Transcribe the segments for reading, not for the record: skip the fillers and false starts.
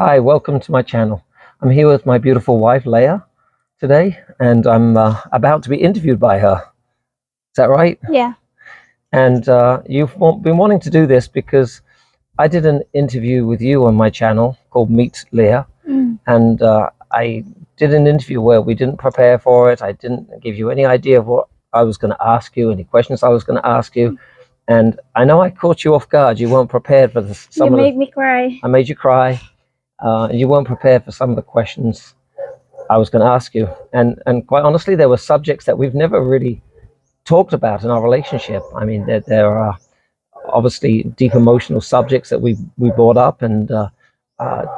Hi, welcome to my channel. I'm here with my beautiful wife, Leah, today, and I'm about to be interviewed by her. Is that right? Yeah. And you've been wanting to do this because I did an interview with you on my channel called Meet Leah, and I did an interview where we didn't prepare for it. I didn't give you any idea of what I was going to ask you, any questions I was going to ask you. And I know I caught you off guard. You weren't prepared for You made me cry. I made you cry. You weren't prepared for some of the questions I was going to ask you, and quite honestly, there were subjects that we've never really talked about in our relationship. I mean, there are obviously deep emotional subjects that we brought up, and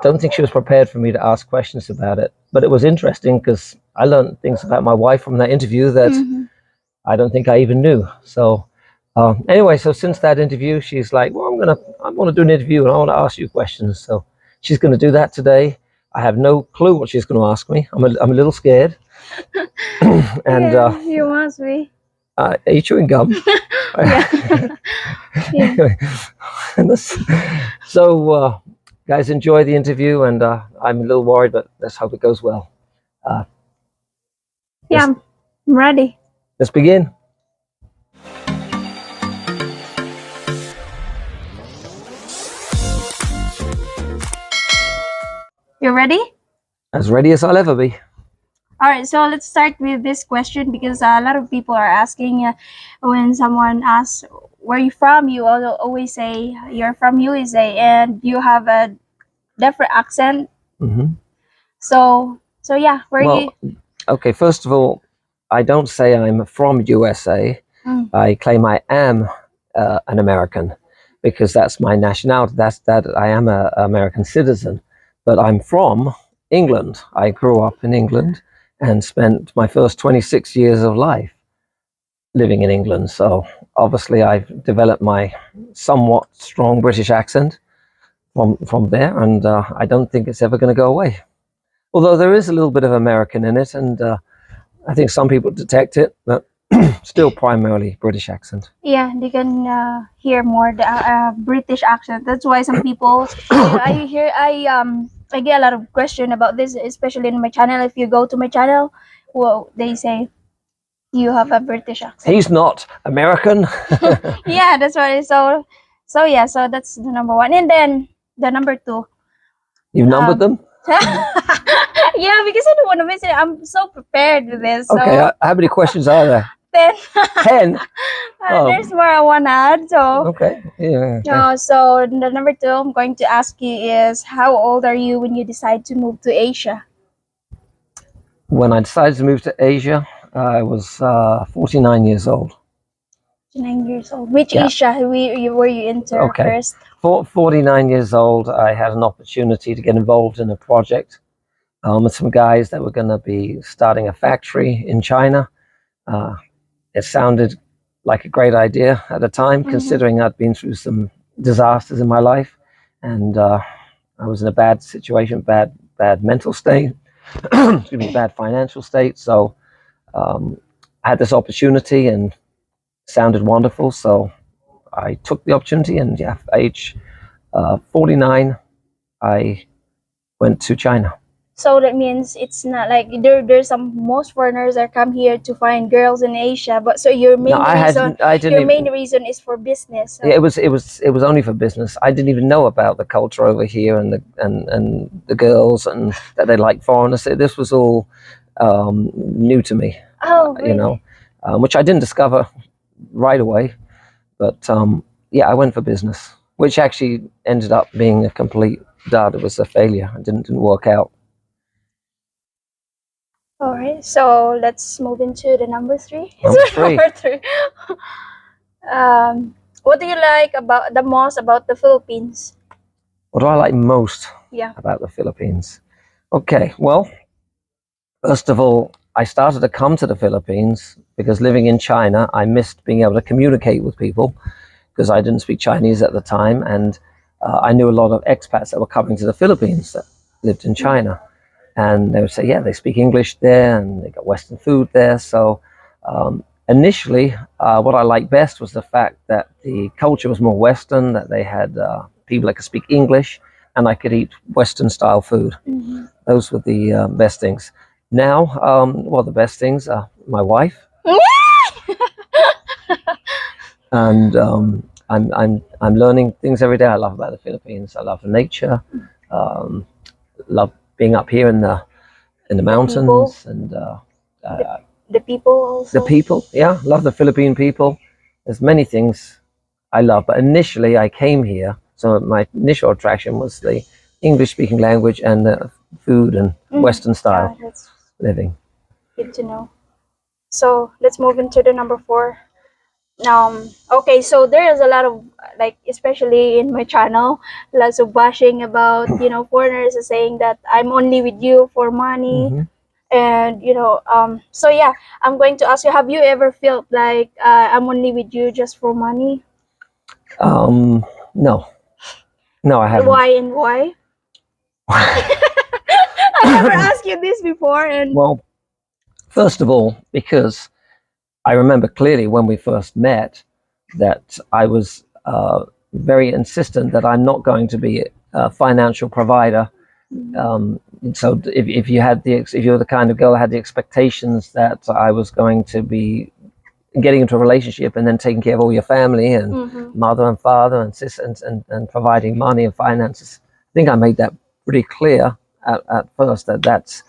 don't think she was prepared for me to ask questions about it. But it was interesting because I learned things about my wife from that interview that I don't think I even knew. So anyway, so since that interview, she's like, well, I want to do an interview and I want to ask you questions. So she's going to do that today. I have no clue what she's going to ask me. I'm a little scared. And yeah, you must be. Are you chewing gum? Yeah. Anyway, so guys, enjoy the interview, and I'm a little worried, but let's hope it goes well. Yeah, I'm ready. Let's begin. You ready? As ready as I'll ever be. All right, so let's start with this question because a lot of people are asking when someone asks where you from, you always say you're from USA and you have a different accent. So yeah, where you? Okay, first of all, I don't say I'm from USA. I claim I am an American because that's my nationality. That I am an American citizen, but I'm from England. I grew up in England and spent my first 26 years of life living in England. So obviously I've developed my somewhat strong British accent from there, and I don't think it's ever going to go away. Although there is a little bit of American in it, and I think some people detect it, but still primarily British accent. Yeah, they can hear more the British accent. That's why some people I get a lot of question about this, especially in my channel. If you go to my channel, well, they say you have a British accent. He's not American. Yeah, that's why. So yeah, so that's the number one, and then the number two. You've numbered them? Yeah, because I don't want to miss it. I'm so prepared with this. Okay, so how many questions are there? 10. 10? There's more I want to add. So okay, yeah. So the number two I'm going to ask you is, how old are you when you decide to move to Asia? When I decided to move to Asia, I was 49 years old. 9 years old. Which Asia were you into first? 49 years old, I had an opportunity to get involved in a project with some guys that were going to be starting a factory in China. It sounded like a great idea at the time, considering I'd been through some disasters in my life, and I was in a bad situation, bad mental state, excuse me, bad financial state. So I had this opportunity and sounded wonderful. So I took the opportunity, and yeah, age 49, I went to China. So that means it's not like there's some most foreigners that come here to find girls in Asia, but so your main reason is for business. So. Yeah, it was only for business. I didn't even know about the culture over here and the girls and that they like foreigners. This was all new to me. Oh, really? You know, which I didn't discover right away. But yeah, I went for business, which actually ended up being a complete dud. It was a failure. It didn't work out. All right, so let's move into the number three. Number three. What do you like the most about the Philippines? What do I like most about the Philippines? Okay, well, first of all, I started to come to the Philippines because living in China, I missed being able to communicate with people because I didn't speak Chinese at the time, and I knew a lot of expats that were coming to the Philippines that lived in China. And they would say, yeah, they speak English there and they got Western food there. So initially, what I liked best was the fact that the culture was more Western, that they had people that could speak English, and I could eat Western style food. Mhm. Those were the best things. Now, well, the best things are my wife, and I'm learning things every day. I love about the Philippines. I love the nature. Um, love being up here in the mountains, and The people the also. people. Yeah, love the Philippine people. There's many things I love, but initially I came here, so my initial attraction was the English-speaking language and the food and Western style That's living. good to know. So let's move into the number 4. Okay, so there is a lot of, like, especially in my channel, lots of bashing about, foreigners are saying that I'm only with you for money. Mm-hmm. And so yeah, I'm going to ask you, have you ever felt like I'm only with you just for money? No, no, I haven't. Why and why? I never asked you this before. And Well, first of all, because I remember clearly when we first met that I was very insistent that I'm not going to be a financial provider. So if you had if you were the kind of girl that had the expectations that I was going to be getting into a relationship and then taking care of all your family and mother and father and sis and providing money and finances, I think I made that pretty clear at first that that's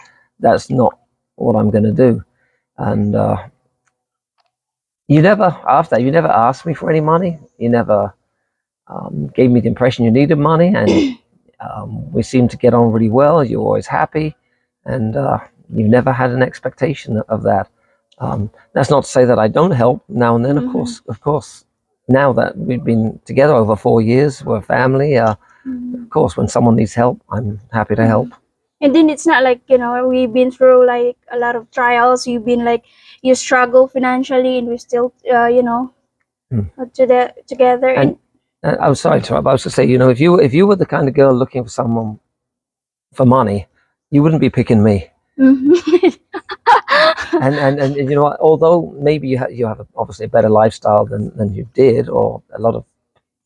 not what I'm going to do. And you never, after that, you never asked me for any money. You never gave me the impression you needed money, and we seemed to get on really well. You're always happy, and you never had an expectation of that. That's not to say that I don't help now and then. Of course. Now that we've been together over 4 years, we're a family. Of course, when someone needs help, I'm happy to help. And then it's not like, we've been through like a lot of trials. You've been like, you struggle financially, and we still, together. And I'm sorry to interrupt. I was to say, if you were the kind of girl looking for someone for money, you wouldn't be picking me. and you know, although maybe you have obviously a better lifestyle than you did, or a lot of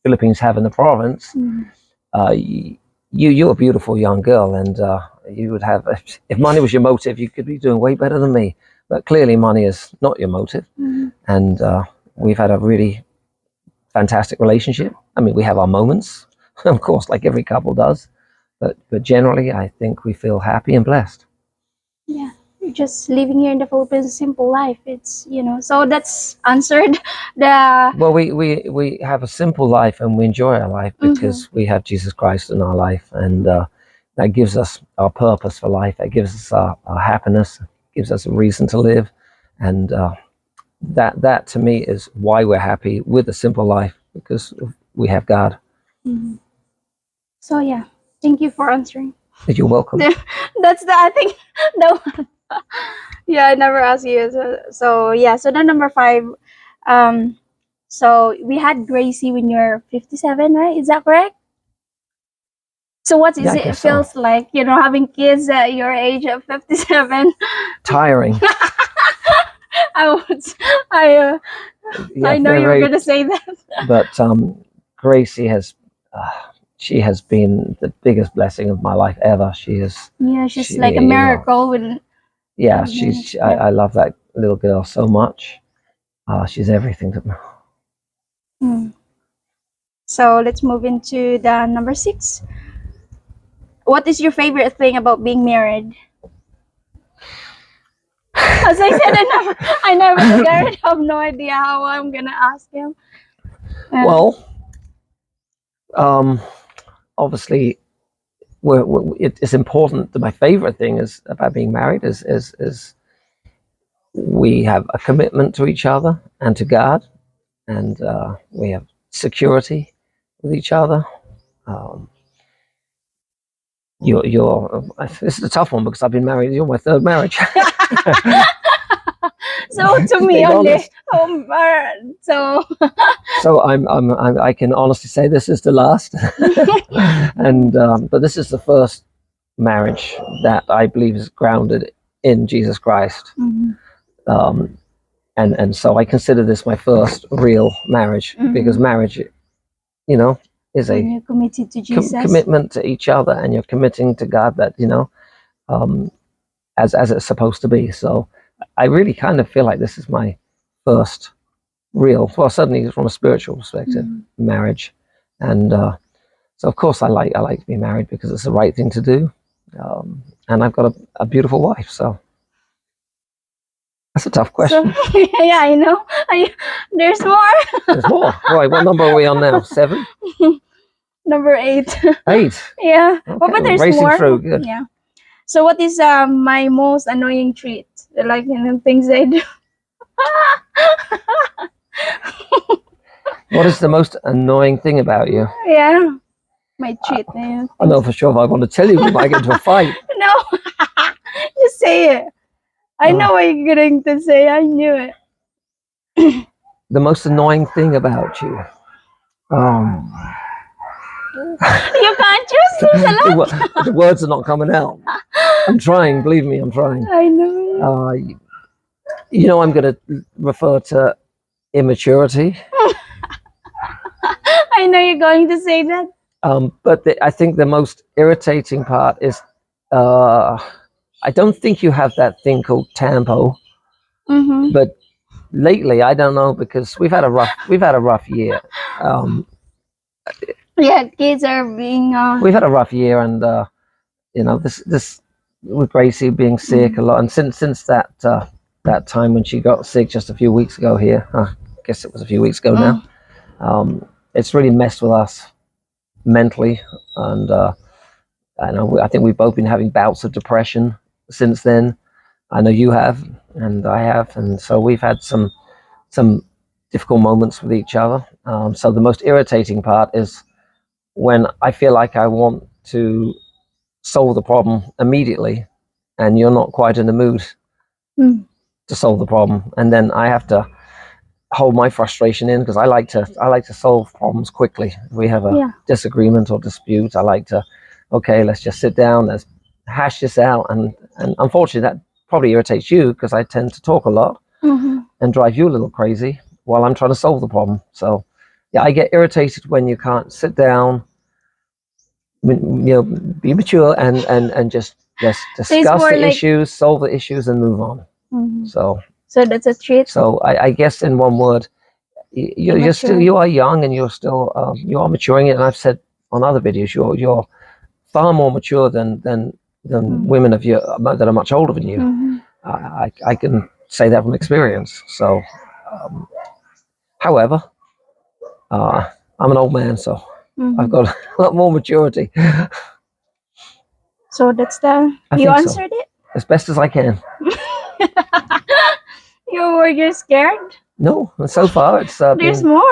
Philippines have in the province, you're a beautiful young girl, and you would have, if money was your motive, you could be doing way better than me. But clearly, money is not your motive, and we've had a really fantastic relationship. I mean, we have our moments, of course, like every couple does, but generally, I think we feel happy and blessed. Yeah, just living here in the Philippines, simple life. It's, so that's answered the. Well, we have a simple life and we enjoy our life because we have Jesus Christ in our life, and that gives us our purpose for life. That gives us our happiness, gives us a reason to live, and that to me is why we're happy with a simple life, because we have God. So yeah, thank you for answering. You're welcome. That's I think the one. Yeah, I never asked you. So yeah, so the number 5. So we had Gracie when you're 57, right? Is that correct? So what is Yeah, I it guess feels so. like, having kids at your age of 57? Tiring. I was, I Yeah, I know you were gonna say that. But Gracie has. She has been the biggest blessing of my life ever. She is. Yeah, she's like a miracle. Yeah, I love that little girl so much. She's everything to me. So let's move into the number 6. What is your favorite thing about being married? As I said, I never married. I have no idea how I'm gonna ask him. Well, obviously, it's important that my favorite thing is about being married is we have a commitment to each other and to God, and we have security with each other. This is a tough one because I've been married. You're my third marriage. So to me only. So I can honestly say this is the last, and but this is the first marriage that I believe is grounded in Jesus Christ. And so I consider this my first real marriage, because marriage, is When a you committed to Jesus. commitment to each other, and you're committing to God that, um, as it's supposed to be. So I really kind of feel like this is my first real, well, certainly from a spiritual perspective, marriage. And so of course I like to be married because it's the right thing to do. And I've got a beautiful wife. So that's a tough So question. yeah, I know. There's more. There's more. Right, what number are we on now? 7? Number 8. 8. Yeah. Okay, But we're there's racing more. through. Good. Yeah. So what is my most annoying treat? Like, things I do. What is the most annoying thing about you? Yeah. My treat. I know for sure if I want to tell you, we might get into a fight. No. Just say it. I know what you're going to say. I knew it. The most annoying thing about you. You can't choose. There's a lot. The words are not coming out. I'm trying. Believe me, I'm trying. I know. I'm going to refer to immaturity. I know you're going to say that. But I think the most irritating part is I don't think you have that thing called tempo. But lately, I don't know, because we've had a rough year. Yeah, kids are being. We've had a rough year, and this with Gracie being sick a lot, and since that time when she got sick just a few weeks ago here, I guess it was a few weeks ago now. It's really messed with us mentally, and I think we've both been having bouts of depression since then. I know you have, and I have, and so we've had some difficult moments with each other. So the most irritating part is when I feel like I want to solve the problem immediately, and you're not quite in the mood to solve the problem, and then I have to hold my frustration in, because I like to solve problems quickly. If we have a disagreement or dispute, I like to, okay, let's just sit down, let's hash this out, and unfortunately that probably irritates you, because I tend to talk a lot and drive you a little crazy while I'm trying to solve the problem. So yeah, I get irritated when you can't sit down, be mature and just discuss the issues, solve the issues, and move on. So that's a treat. So I guess in one word, you are young, and you're still you are maturing it. And I've said on other videos, you're far more mature than women of you that are much older than you. I can say that from experience. So, however, I'm an old man, so I've got a lot more maturity. So that's you answered it as best as I can. You're scared? No, so far it's there's more.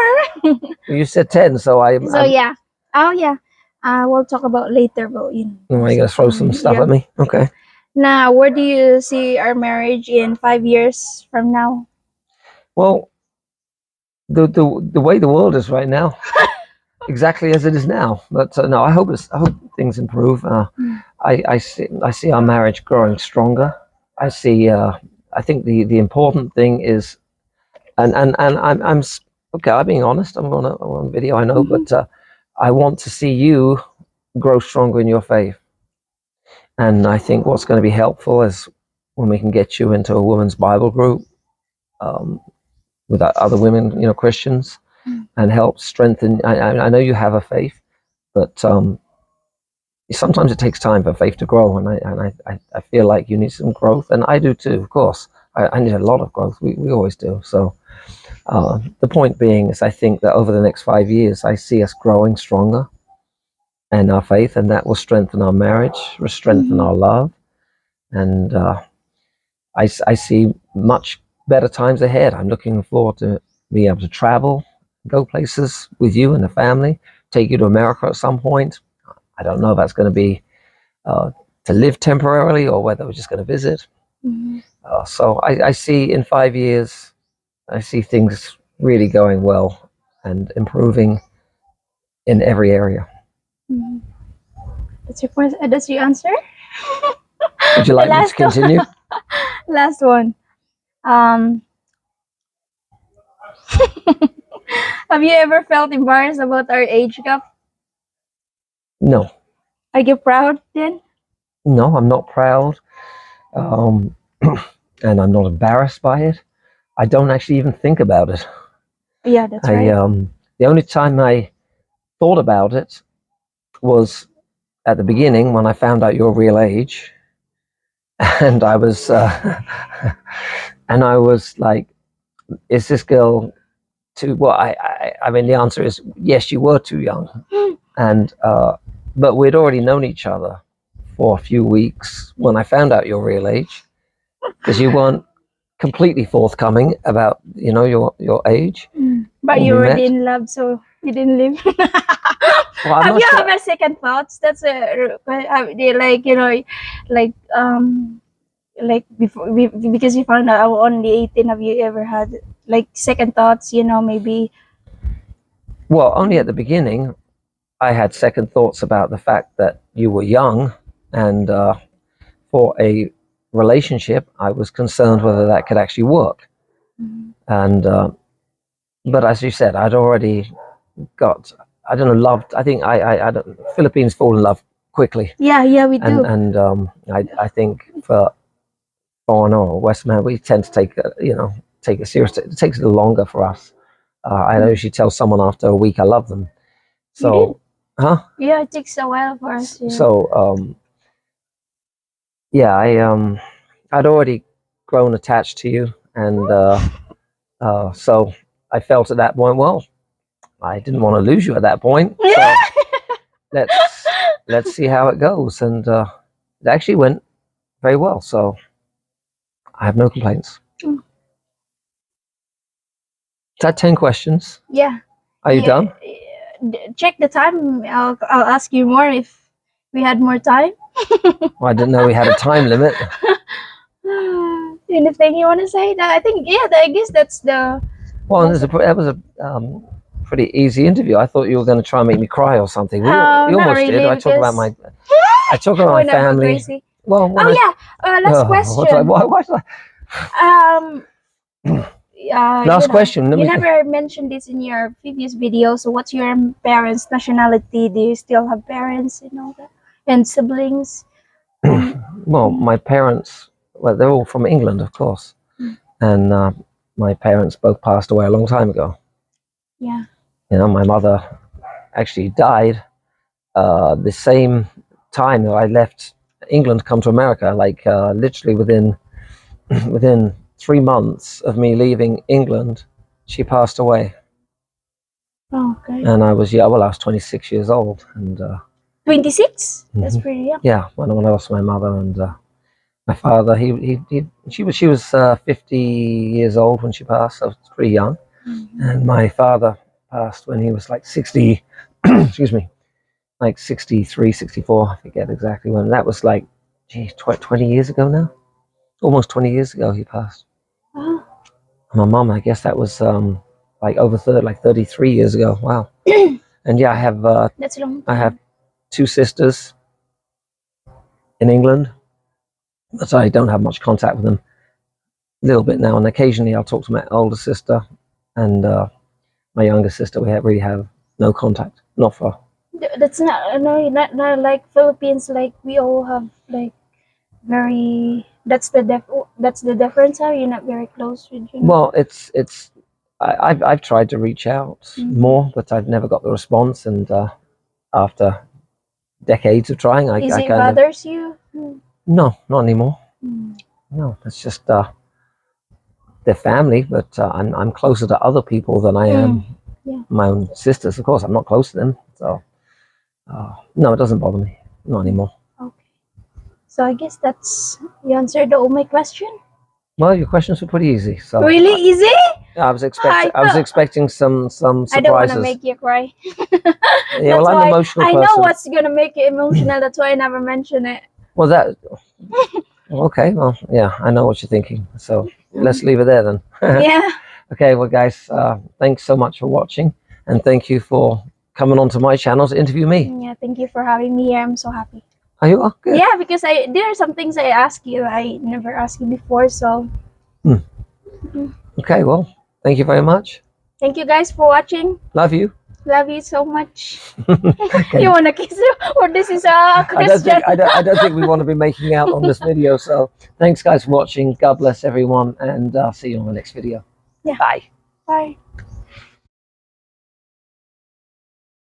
You said 10, so yeah. Oh yeah. We'll talk about later, but you gonna throw some stuff at me? Okay. Now, where do you see our marriage in 5 years from now? Well, the way the world is right now, exactly as it is now. But no, I hope things improve. I see our marriage growing stronger. I see. I think the important thing is, and I'm okay. I'm being honest. I'm on video, I know, but I want to see you grow stronger in your faith. And I think what's going to be helpful is when we can get you into a women's Bible group with other women, Christians, and help strengthen. I know you have a faith, but sometimes it takes time for faith to grow, and I feel like you need some growth, and I do too. Of course, I need a lot of growth. We always do. So the point being is, I think that over the next 5 years, I see us growing stronger in our faith, and that will strengthen our marriage, will strengthen our love, and I see much better times ahead. I'm looking forward to being able to travel, go places with you and the family, take you to America at some point. I don't know if that's going to be to live temporarily or whether we're just going to visit. So I see in 5 years, I see things really going well and improving in every area. That's your point. That's your answer. Would you like me to continue? Last one. Have you ever felt embarrassed about our age gap? No, Are you proud then? no, I'm not proud, um, and I'm not embarrassed by it. I don't actually even think about it. Yeah, that's I right. The only time I thought about it was at the beginning when I found out your real age, and and I was like, "Is this girl too?" Well, I mean, the answer is yes. You were too young, and but we'd already known each other for a few weeks when I found out your real age, because you weren't completely forthcoming about your age But when you we were met. in love, so you didn't leave. Well, I'm Have not you sure. have a second thoughts? That's a like like before because you found out I was only 18. Have you ever had like second thoughts? Maybe. Well, only at the beginning, I had second thoughts about the fact that you were young, and for a relationship, I was concerned whether that could actually work. And but as you said, I'd already got, I don't know, loved. I think I don't, Philippines fall in love quickly, Yeah, we do. and I think for foreigner or Westman, we tend to take it seriously. It takes a little longer for us. I usually tell someone after a week I love them. You did. So, huh? Yeah, it takes a while for us. Yeah. So, yeah, I'd already grown attached to you, and so I felt at that point, well, I didn't want to lose you at that point. So let's let's see how it goes, and it actually went very well. So I have no complaints. Mm. Is that 10 questions? Yeah. Are you done? Check the time. I'll ask you more if we had more time. Well, I didn't know we had a time limit. Anything you want to say? I think I guess that's the. Well, that was a pretty easy interview. I thought you were going to try and make me cry or something. We Not almost really did. because I talk about we're my not go family. crazy. Well, when Oh I yeah. Last question. why should Um. last question? Let You me. never mentioned this in your previous video. So, what's your parents' nationality? Do you still have parents and all that, and siblings? Well, my parents. Well, they're all from England, of course, and my parents both passed away a long time ago. Yeah. My mother actually died the same time that I left England to come to America. Like literally within 3 months of me leaving England, she passed away. Oh, okay. And I was I was 26 years old, and 26. That's pretty young. yeah, when I lost my mother, and my father, she was 50 years old when she passed, so it's pretty young. And my father passed when he was like 60, excuse me, like 63, 64, I forget exactly when. That was like, gee, 20 years ago now, almost 20 years ago he passed. Oh. My mom, I guess that was like over 33 years ago. Wow. And yeah, That's a long time. I have 2 sisters in England, but I don't have much contact with them. A little bit now, and occasionally I'll talk to my older sister, and my younger sister. We really have no contact, not for. That's not like Philippines. Like we all have like very. That's the difference. How you're not very close with you. Well, I've tried to reach out more, but I've never got the response. And after decades of trying, I Is it kind of bothers you? no, not anymore. No, it's just their family, but I'm closer to other people than I am my own sisters. Of course, I'm not close to them, so no, it doesn't bother me, not anymore. Okay, so I guess that's you answered all my question. Well, your questions were pretty easy. So Really easy? I was expecting some surprises. I don't want to make you cry. Yeah, well, I'm an emotional person. I know what's gonna make you emotional. That's why I never mention it. Well, okay. Well, yeah, I know what you're thinking. So let's leave it there then. Yeah. Okay, well, guys, thanks so much for watching, and thank you for coming onto my channel to interview me. Yeah, thank you for having me here. I'm so happy. Are you? Good. Yeah, because there are some things I ask you I never asked you before. So. Okay, well, thank you very much. Thank you guys for watching. Love you. Love you so much. Okay. You wanna kiss you? Or this is a I don't question? think I don't think we want to be making out on this video. So thanks guys for watching. God bless everyone, and I'll see you on the next video. Yeah. Bye. Bye.